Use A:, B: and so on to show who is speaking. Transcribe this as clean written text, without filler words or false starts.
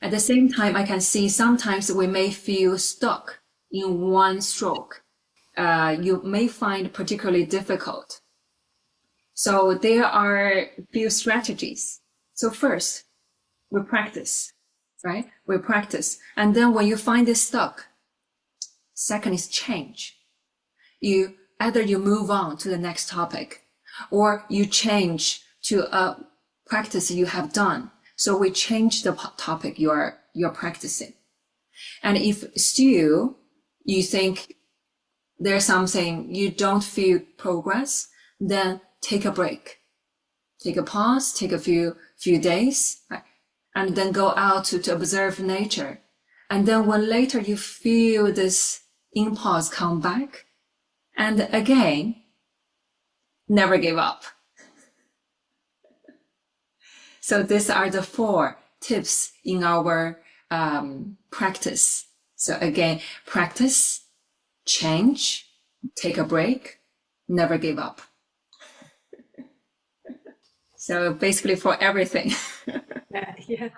A: At the same time, I can see sometimes we may feel stuck in one stroke. You may find particularly difficult. So there are a few strategies. So first, we practice, right? We practice. And then when you find it stuck, second is change. Either you move on to the next topic or you change to a practice you have done. So we change the topic you're practicing. And if still you think there's something you don't feel progress, then take a break. Take a pause, take a few days, right? And then go out to observe nature. And then when later you feel this impulse come back, and again, never give up. So these are the 4 tips in our practice. So again, practice, change, take a break, never give up. So basically for everything.
B: Yeah.